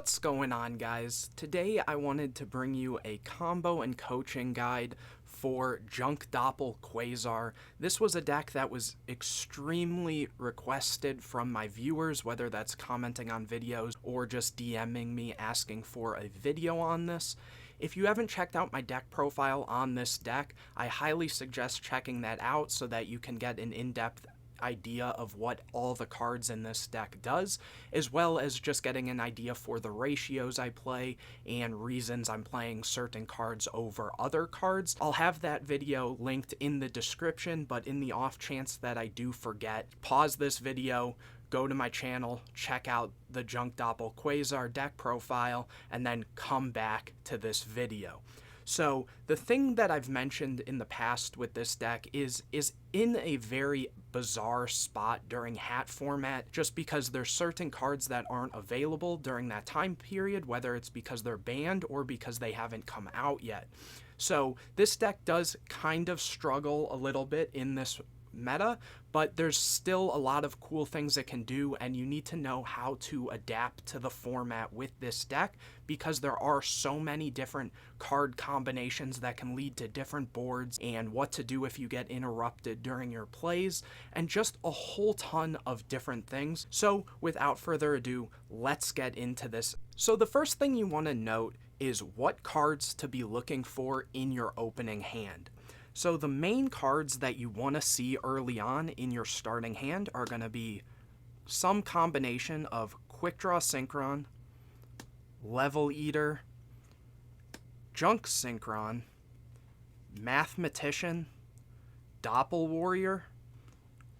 What's going on, guys? Today I wanted to bring you a combo and coaching guide for Junk Doppel Quasar. This was a deck that was extremely requested from my viewers, whether that's commenting on videos or just DMing me asking for a video on this. If you haven't checked out my deck profile on this deck, I highly suggest checking that out so that you can get an in-depth idea of what all the cards in this deck does, as well as just getting an idea for the ratios I play and reasons I'm playing certain cards over other cards. I'll have that video linked in the description, but in the off chance that I do forget, pause this video, go to my channel, check out the Junk Doppel Quasar deck profile, and then come back to this video. So the thing that I've mentioned in the past with this deck is in a very bizarre spot during H.A.T format, just because there's certain cards that aren't available during that time period, whether it's because they're banned or because they haven't come out yet. So this deck does kind of struggle a little bit in this meta, but there's still a lot of cool things it can do, and you need to know how to adapt to the format with this deck because there are so many different card combinations that can lead to different boards, and what to do if you get interrupted during your plays, and just a whole ton of different things. So without further ado, let's get into this. So the first thing you want to note is what cards to be looking for in your opening hand. So the main cards that you want to see early on in your starting hand are going to be some combination of Quick Draw Synchron, Level Eater, Junk Synchron, Mathematician, Doppel Warrior,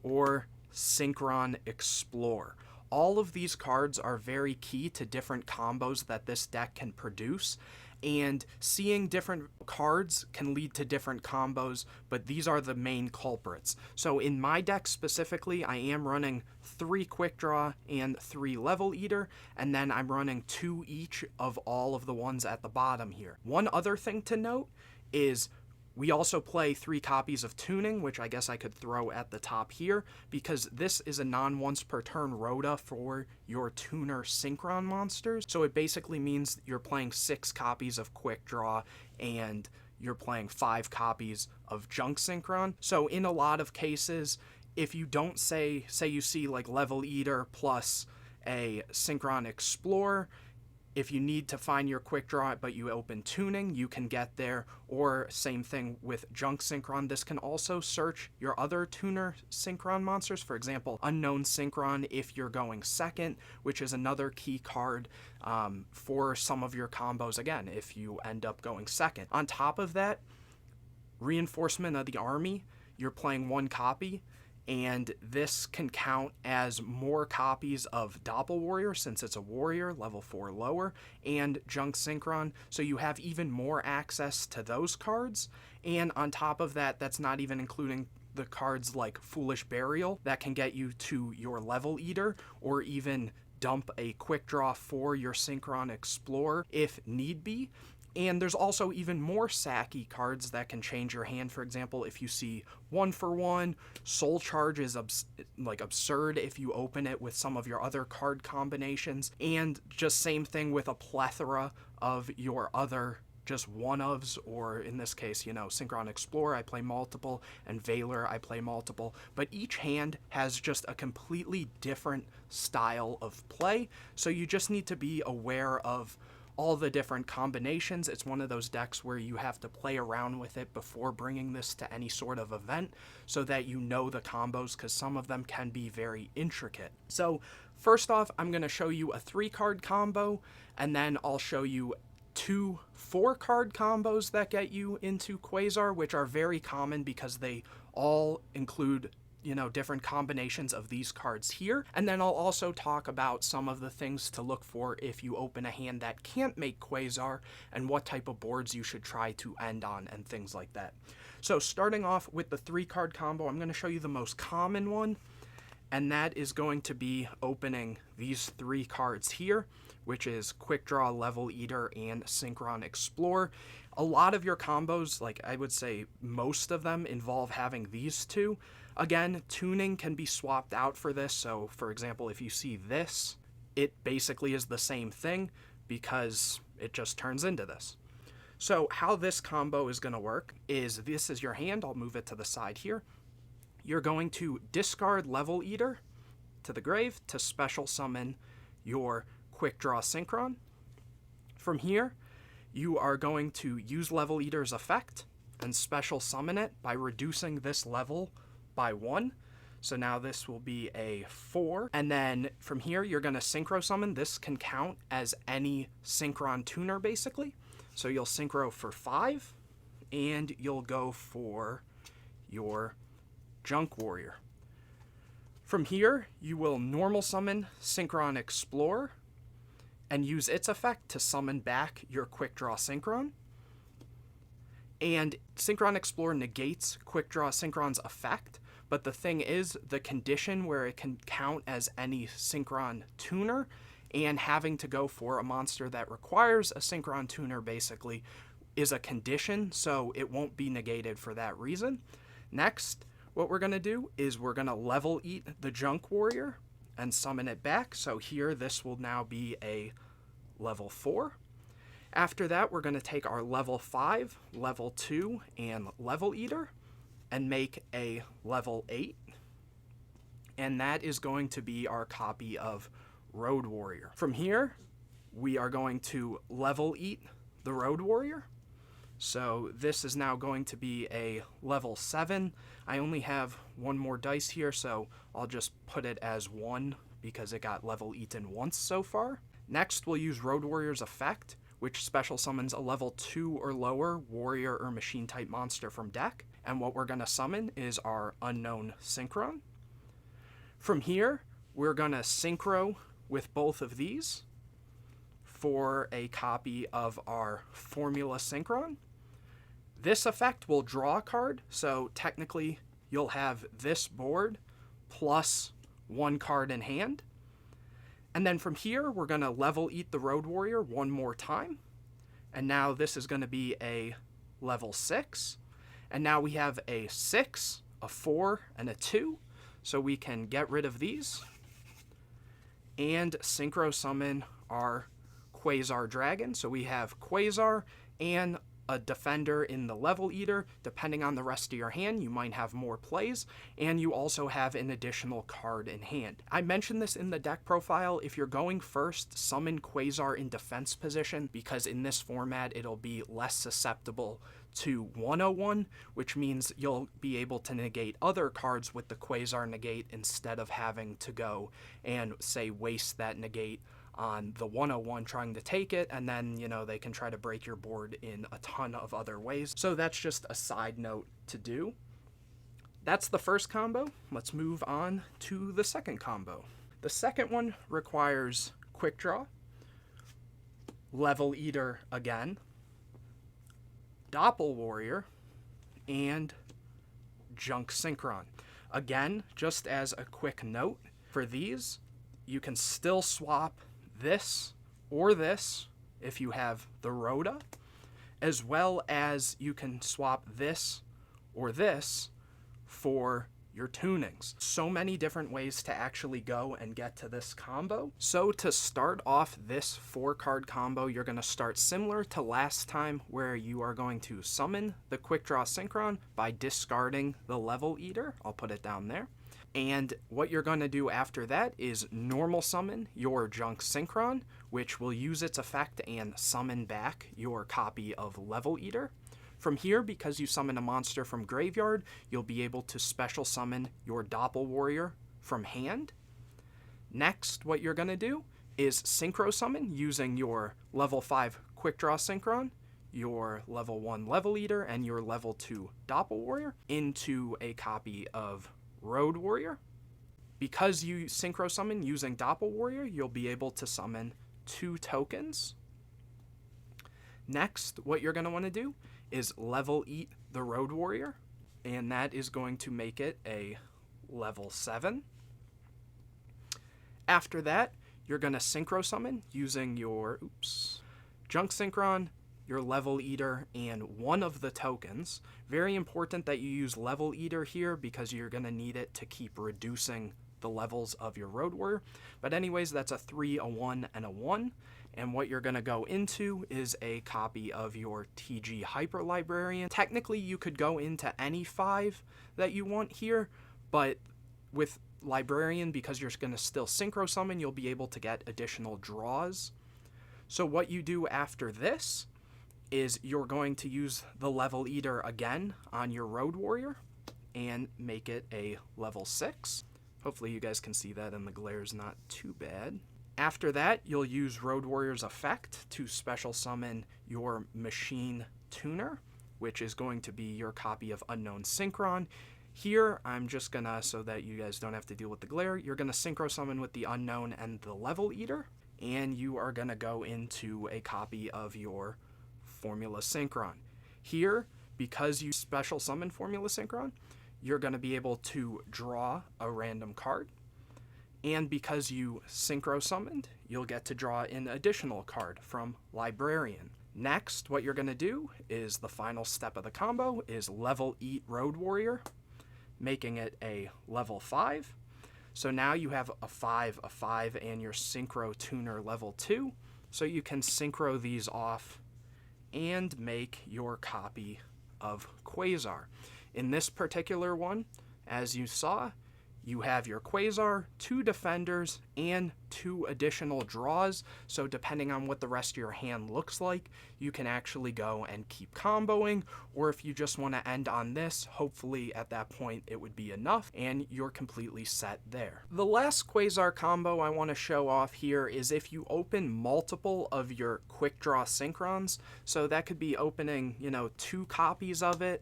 or Synchron Explore. All of these cards are very key to different combos that this deck can produce, and seeing different cards can lead to different combos, but these are the main culprits. So in my deck specifically, I am running 3 Quick Draw and 3 Level Eater, and then I'm running 2 each of all of the ones at the bottom here. One other thing to note is we also play 3 copies of Tuning, which I guess I could throw at the top here, because this is a non-once per turn rota for your tuner synchron monsters. So it basically means you're playing 6 copies of Quick Draw and you're playing 5 copies of Junk Synchron. So in a lot of cases, if you don't say you see like Level Eater plus a Synchron Explorer, if you need to find your Quick Draw but you open Tuning, you can get there, or same thing with Junk Synchron. This can also search your other tuner synchron monsters, for example, Unknown Synchron if you're going second, which is another key card for some of your combos, again, if you end up going second. On top of that, Reinforcement of the Army, you're playing 1 copy, and this can count as more copies of Doppel Warrior since it's a warrior, level 4 lower, and Junk Synchron, so you have even more access to those cards. And on top of that, that's not even including the cards like Foolish Burial that can get you to your Level Eater, or even dump a Quick Draw for your Synchron Explorer if need be. And there's also even more sacky cards that can change your hand. For example, if you see 1-for-1, Soul Charge is absurd if you open it with some of your other card combinations. And just same thing with a plethora of your other just one-ofs, or in this case, Synchron Explorer, I play multiple, and Veiler, I play multiple. But each hand has just a completely different style of play, so you just need to be aware of all the different combinations. It's one of those decks where you have to play around with it before bringing this to any sort of event so that you know the combos, because some of them can be very intricate. So first off, I'm going to show you a 3-card combo, and then I'll show you 2 4-card combos that get you into Quasar, which are very common because they all include different combinations of these cards here. And then I'll also talk about some of the things to look for if you open a hand that can't make Quasar, and what type of boards you should try to end on, and things like that. So starting off with the 3-card combo, I'm going to show you the most common one, and that is going to be opening these 3 cards here, which is Quick Draw, Level Eater, and Synchron Explore. A lot of your combos, like I would say most of them, involve having these 2. Again, tuning can be swapped out for this, so for example, if you see this, it basically is the same thing, because it just turns into this. So how this combo is going to work is, this is your hand. I'll move it to the side here. You're going to discard Level Eater to the grave to special summon your Quick Draw Synchron. From here, you are going to use Level Eater's effect and special summon it by reducing this level by 1. So now this will be a 4. And then from here, you're going to Synchro Summon. This can count as any Synchron tuner, basically. So you'll Synchro for 5, and you'll go for your Junk Warrior. From here, you will normal summon Synchron Explorer and use its effect to summon back your Quick Draw Synchron. And Synchron Explorer negates Quick Draw Synchron's effect, but the thing is, the condition where it can count as any Synchron tuner and having to go for a monster that requires a Synchron tuner basically is a condition, so it won't be negated for that reason. Next, what we're going to do is we're going to Level Eat the Junk Warrior and summon it back. So here, this will now be a level 4. After that, we're going to take our level 5, level 2, and Level Eater and make a level 8. And that is going to be our copy of Road Warrior. From here, we are going to Level Eat the Road Warrior. So this is now going to be a level 7. I only have one more dice here, so I'll just put it as 1 because it got level eaten once so far. Next, we'll use Road Warrior's effect, which special summons a level 2 or lower warrior or machine type monster from deck. And what we're going to summon is our Unknown Synchron. From here, we're going to Synchro with both of these for a copy of our Formula Synchron. This effect will draw a card, so technically you'll have this board plus 1 card in hand. And then from here, we're going to Level Eat the Road Warrior one more time. And now this is going to be a level 6. And now we have a 6, a 4, and a 2. So we can get rid of these and Synchro Summon our Quasar Dragon. So we have Quasar and a defender in the Level Eater. Depending on the rest of your hand, you might have more plays, and you also have an additional card in hand. I mentioned this in the deck profile. If you're going first, summon Quasar in defense position, because in this format it'll be less susceptible to 101, which means you'll be able to negate other cards with the Quasar negate instead of having to go and, say, waste that negate on the 101 trying to take it, and then, you know, they can try to break your board in a ton of other ways. So that's just a side note to do. That's the first combo. Let's move on to the second combo. The second one requires Quick Draw, Level Eater again, Doppel Warrior, and Junk Synchron. Again, just as a quick note, for these, you can still swap this or this if you have the Rhoda, as well as you can swap this or this for your tunings. So many different ways to actually go and get to this combo. So to start off this 4-card combo, you're going to start similar to last time, where you are going to summon the Quick Draw Synchron by discarding the Level Eater. I'll put it down there. And what you're going to do after that is normal summon your Junk Synchron, which will use its effect and summon back your copy of Level Eater. From here, because you summon a monster from graveyard, you'll be able to special summon your Doppel Warrior from hand. Next, what you're going to do is Synchro Summon using your level 5 Quick Draw Synchron, your level 1 Level Eater, and your level 2 Doppel Warrior into a copy of Road Warrior. Because you Synchro Summon using Doppel Warrior, you'll be able to summon 2 tokens. Next, what you're going to want to do is Level Eat the Road Warrior, and that is going to make it a level 7. After that, you're going to Synchro Summon using your Junk Synchron, your Level Eater, and one of the tokens. Very important that you use Level Eater here because you're going to need it to keep reducing the levels of your Road Warrior. But anyways, that's a 3, a 1, and a 1. And what you're going to go into is a copy of your TG Hyper Librarian. Technically, you could go into any 5 that you want here, but with Librarian, because you're going to still synchro summon, you'll be able to get additional draws. So what you do after this is you're going to use the Level Eater again on your Road Warrior and make it a level 6. Hopefully you guys can see that and the glare's not too bad. After that, you'll use Road Warrior's effect to special summon your Machine Tuner, which is going to be your copy of Unknown Synchron. Here, I'm just gonna, so that you guys don't have to deal with the glare, you're gonna synchro summon with the Unknown and the Level Eater, and you are gonna go into a copy of your Formula Synchron. Here, because you special summon Formula Synchron, you're gonna be able to draw a random card. And because you synchro summoned, you'll get to draw an additional card from Librarian. Next, what you're going to do is the final step of the combo is Level Eat Road Warrior, making it a level 5. So now you have a 5, and your Synchro Tuner level 2. So you can synchro these off and make your copy of Quasar. In this particular one, as you saw, you have your Quasar, 2 defenders, and 2 additional draws, so depending on what the rest of your hand looks like, you can actually go and keep comboing, or if you just want to end on this, hopefully at that point it would be enough, and you're completely set there. The last Quasar combo I want to show off here is if you open multiple of your Quick Draw Synchrons, so that could be opening, 2 copies of it,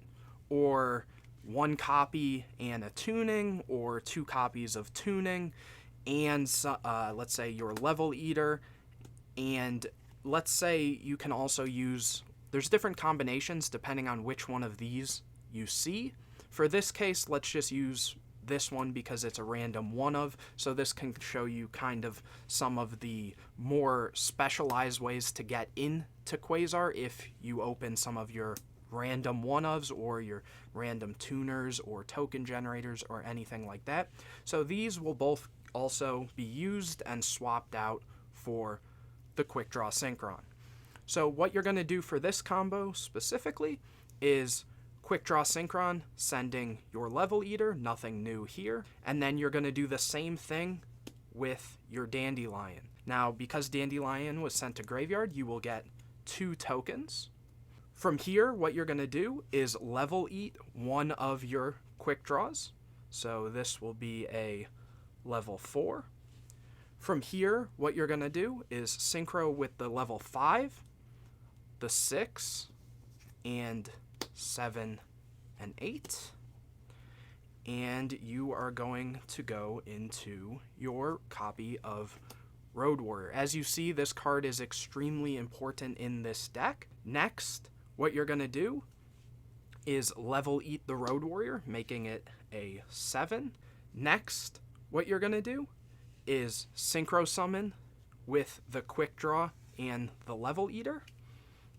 or 1 copy and a tuning, or 2 copies of tuning, and let's say your Level Eater, and let's say you can also use, there's different combinations depending on which one of these you see. For this case, let's just use this one because it's a random one of, so this can show you kind of some of the more specialized ways to get into Quasar if you open some of your random one-ofs or your random tuners or token generators or anything like that. So these will both also be used and swapped out for the Quick Draw Synchron. So what you're going to do for this combo specifically is Quick Draw Synchron, sending your Level Eater, nothing new here, and then you're going to do the same thing with your Dandelion. Now, because Dandelion was sent to Graveyard, you will get 2 tokens. From here, what you're going to do is Level Eat one of your Quick Draws. So this will be a level 4. From here, what you're going to do is synchro with the level 5, the 6, and 7 and 8. And you are going to go into your copy of Road Warrior. As you see, this card is extremely important in this deck. Next, what you're going to do is Level Eat the Road Warrior, making it a 7. Next, what you're going to do is Synchro Summon with the Quick Draw and the Level Eater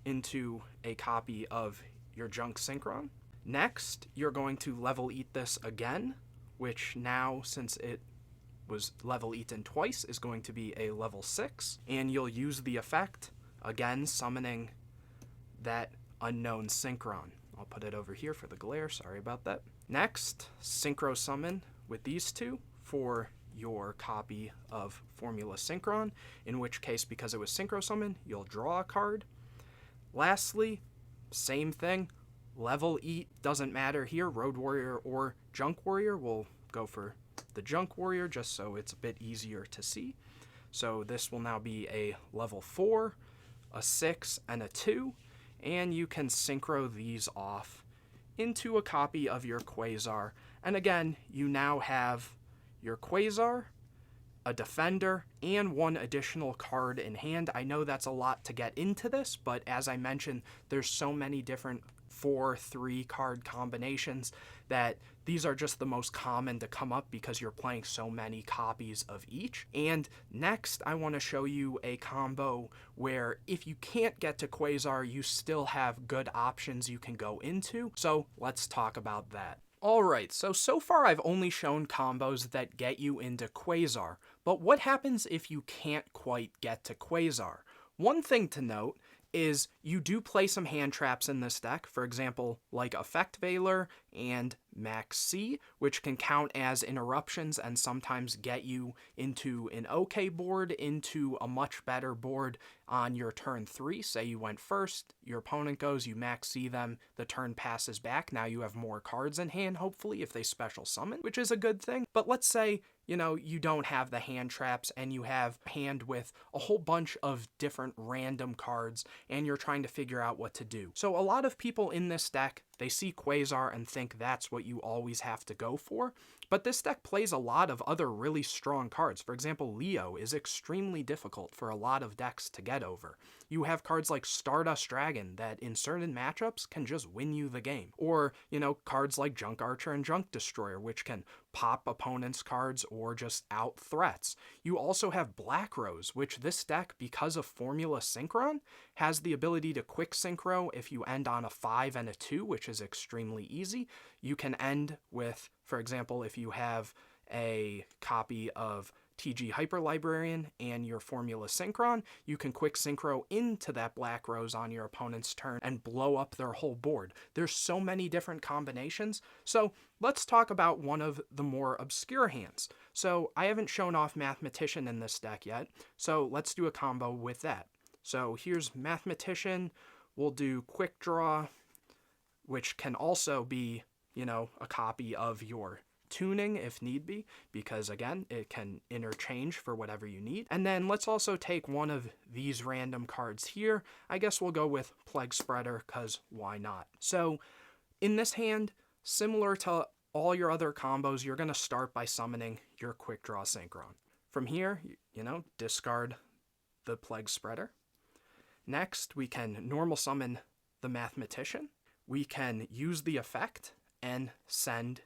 into a copy of your Junk Synchron. Next, you're going to Level Eat this again, which now, since it was Level Eaten twice, is going to be a level 6. And you'll use the effect, again, summoning that Unknown Synchron. I'll put it over here for the glare, sorry about that. Next, Synchro Summon with these 2 for your copy of Formula Synchron, in which case, because it was Synchro Summon, you'll draw a card. Lastly, same thing, Level Eat, doesn't matter here, Road Warrior or Junk Warrior. We'll go for the Junk Warrior just so it's a bit easier to see. So this will now be a level 4, a 6, and a 2. And you can synchro these off into a copy of your Quasar. And again, you now have your Quasar, a defender, and 1 additional card in hand. I know that's a lot to get into this, but as I mentioned, there's so many different 4-3 card combinations that these are just the most common to come up because you're playing so many copies of each. And next, I want to show you a combo where if you can't get to Quasar, you still have good options you can go into. So let's talk about that. Alright, so far I've only shown combos that get you into Quasar, but what happens if you can't quite get to Quasar? One thing to note is you do play some hand traps in this deck, for example, like Effect Veiler and Max C, which can count as interruptions and sometimes get you into an okay board, into a much better board on your turn 3. Say you went first, your opponent goes, you Max C them, the turn passes back, now you have more cards in hand, hopefully, if they special summon, which is a good thing. But let's say, you know, you don't have the hand traps and you have a hand with a whole bunch of different random cards and you're trying to figure out what to do. So a lot of people in this deck, they see Quasar and think that's what you always have to go for. But this deck plays a lot of other really strong cards. For example, Leo is extremely difficult for a lot of decks to get over. You have cards like Stardust Dragon that in certain matchups can just win you the game. Or, you know, cards like Junk Archer and Junk Destroyer, which can pop opponents' cards or just out threats. You also have Black Rose, which this deck, because of Formula Synchron, has the ability to quick synchro if you end on a 5 and a 2, which is extremely easy. You can end with, for example, if you have a copy of TG Hyper Librarian and your Formula Synchron, you can quick synchro into that Black Rose on your opponent's turn and blow up their whole board. There's so many different combinations. So let's talk about one of the more obscure hands. So I haven't shown off Mathematician in this deck yet, so let's do a combo with that. So here's Mathematician. We'll do Quick Draw, which can also be, you know, a copy of your Tuning if need be, because again, it can interchange for whatever you need. And then let's also take one of these random cards here. I guess we'll go with Plague Spreader, because why not? So in this hand, similar to all your other combos, you're going to start by summoning your Quick Draw Synchron. From here, you know, discard the Plague Spreader. Next, we can normal summon the Mathematician. We can use the effect and send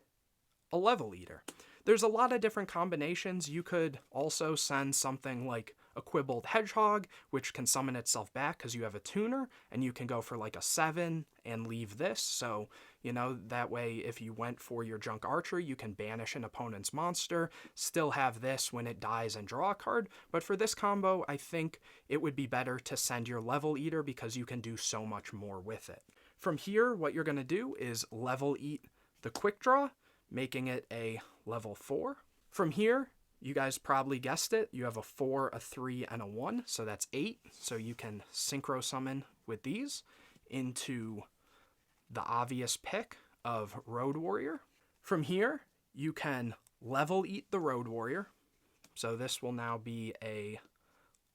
a Level Eater. There's a lot of different combinations. You could also send something like a Quibbled Hedgehog, which can summon itself back because you have a tuner, and you can go for like a 7 and leave this. So, you know, that way if you went for your Junk Archer, you can banish an opponent's monster, still have this when it dies and draw a card. But for this combo, I think it would be better to send your Level Eater because you can do so much more with it. From here, what you're going to do is Level Eat the Quick Draw, making it a level 4. From here, you guys probably guessed it, you have a 4, a 3, and a 1, so that's 8. So you can synchro summon with these into the obvious pick of Road Warrior. From here, you can Level Eat the Road Warrior, so this will now be a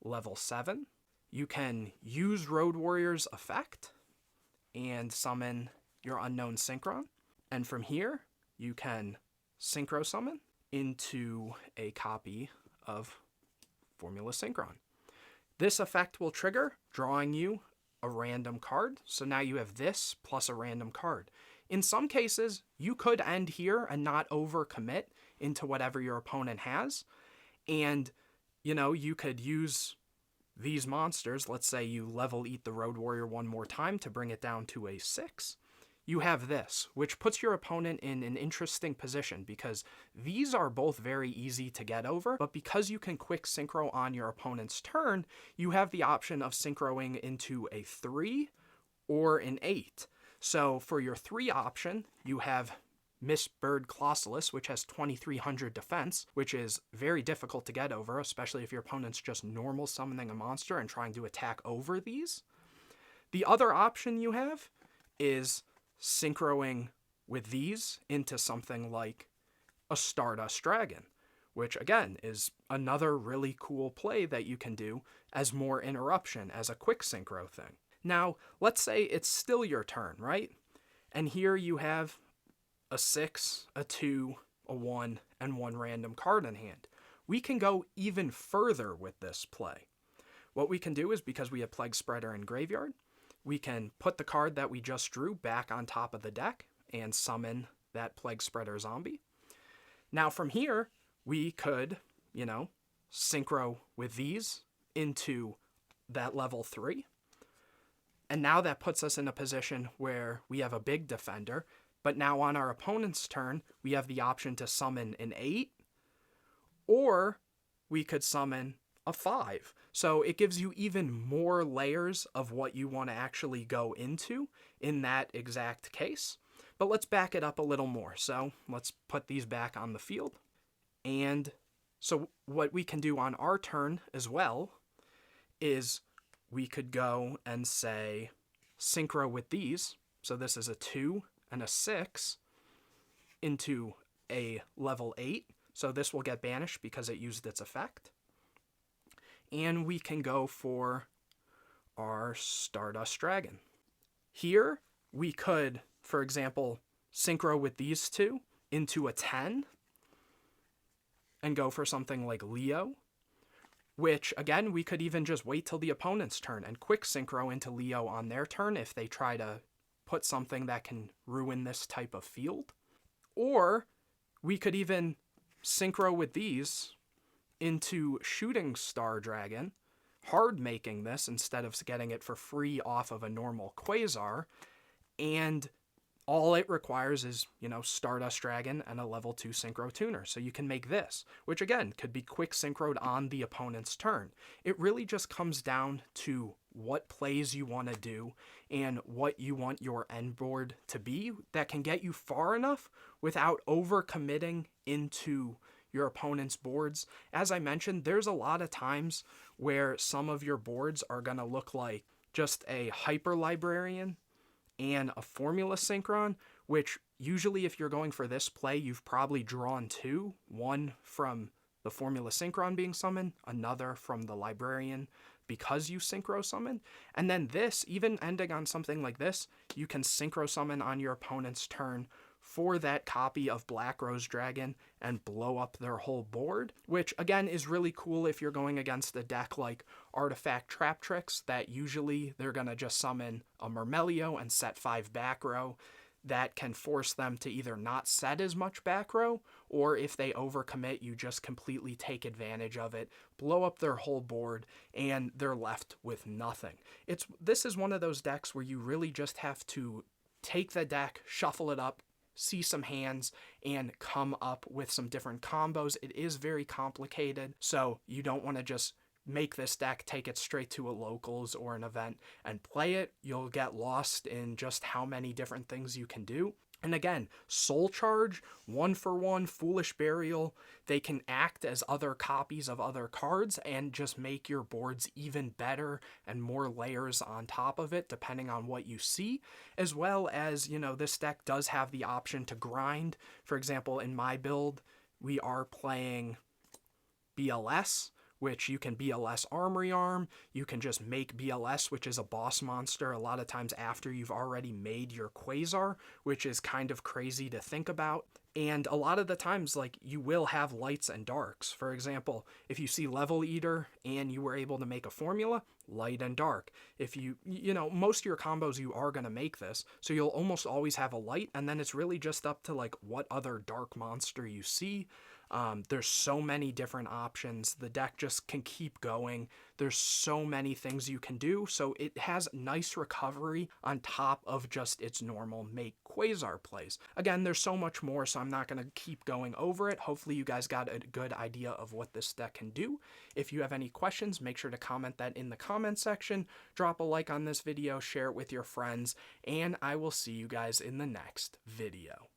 level 7. You can use Road Warrior's effect and summon your Unknown Synchron. And from here, you can synchro summon into a copy of Formula Synchron. This effect will trigger, drawing you a random card. So now you have this plus a random card. In some cases, you could end here and not overcommit into whatever your opponent has. And, you know, you could use these monsters. Let's say you Level Eat the Road Warrior one more time to bring it down to a 6. You have this, which puts your opponent in an interesting position because these are both very easy to get over, but because you can quick synchro on your opponent's turn, you have the option of synchroing into a 3 or an 8. So for your 3 option, you have Miss Bird Colossalus, which has 2300 defense, which is very difficult to get over, especially if your opponent's just normal summoning a monster and trying to attack over these. The other option you have is synchroing with these into something like a Stardust Dragon, which again is another really cool play that you can do as more interruption, as a quick synchro thing. Now, let's say it's still your turn, right? And here you have a 6, a 2, a 1, and 1 random card in hand. We can go even further with this play. What we can do is, because we have Plague Spreader in Graveyard, we can put the card that we just drew back on top of the deck and summon that Plague Spreader zombie. Now from here, we could, you know, synchro with these into that level 3. And now that puts us in a position where we have a big defender, but now on our opponent's turn, we have the option to summon an 8, or we could summon a 5. So it gives you even more layers of what you want to actually go into in that exact case. But let's back it up a little more. So let's put these back on the field. And so what we can do on our turn as well is we could go and say synchro with these. So this is a 2 and a 6 into a level 8. So this will get banished because it used its effect. And we can go for our Stardust Dragon. Here we could, for example, synchro with these two into a 10 and go for something like Leo, which, again, we could even just wait till the opponent's turn and quick synchro into Leo on their turn if they try to put something that can ruin this type of field. Or we could even synchro with these into Shooting Star Dragon, hard making this instead of getting it for free off of a normal Quasar, and all it requires is, Stardust Dragon and a level 2 Synchro Tuner. So you can make this, which again could be quick synchroed on the opponent's turn. It really just comes down to what plays you want to do and what you want your end board to be that can get you far enough without overcommitting into your opponent's boards. As I mentioned, there's a lot of times where some of your boards are going to look like just a Hyper Librarian and a Formula Synchron, which usually if you're going for this play, you've probably drawn two. One from the Formula Synchron being summoned, another from the Librarian because you Synchro Summon. And then this, even ending on something like this, you can Synchro Summon on your opponent's turn for that copy of Black Rose Dragon and blow up their whole board, which again is really cool if you're going against a deck like Artifact Trap Tricks that usually they're going to just summon a Mermail and set 5 back row. That can force them to either not set as much back row, or if they overcommit, you just completely take advantage of it, blow up their whole board, and they're left with nothing. This is one of those decks where you really just have to take the deck, shuffle it up, see some hands, and come up with some different combos. It is very complicated, so you don't want to just make this deck, take it straight to a locals or an event and play it. You'll get lost in just how many different things you can do. And again, Soul Charge, 1-for-1, Foolish Burial, they can act as other copies of other cards and just make your boards even better and more layers on top of it, depending on what you see. As well as, this deck does have the option to grind. For example, in my build, we are playing BLS, which you can BLS Armory Arm, you can just make BLS, which is a boss monster a lot of times after you've already made your Quasar, which is kind of crazy to think about. And a lot of the times, you will have lights and darks. For example, if you see Level Eater and you were able to make a formula, light and dark. If most of your combos, you are going to make this, so you'll almost always have a light, and then it's really just up to what other dark monster you see. There's so many different options. The deck just can keep going. There's so many things you can do. So it has nice recovery on top of just its normal make Quasar plays. Again, there's so much more, so I'm not going to keep going over it. Hopefully you guys got a good idea of what this deck can do. If you have any questions, make sure to comment that in the comment section. Drop a like on this video, share it with your friends, and I will see you guys in the next video.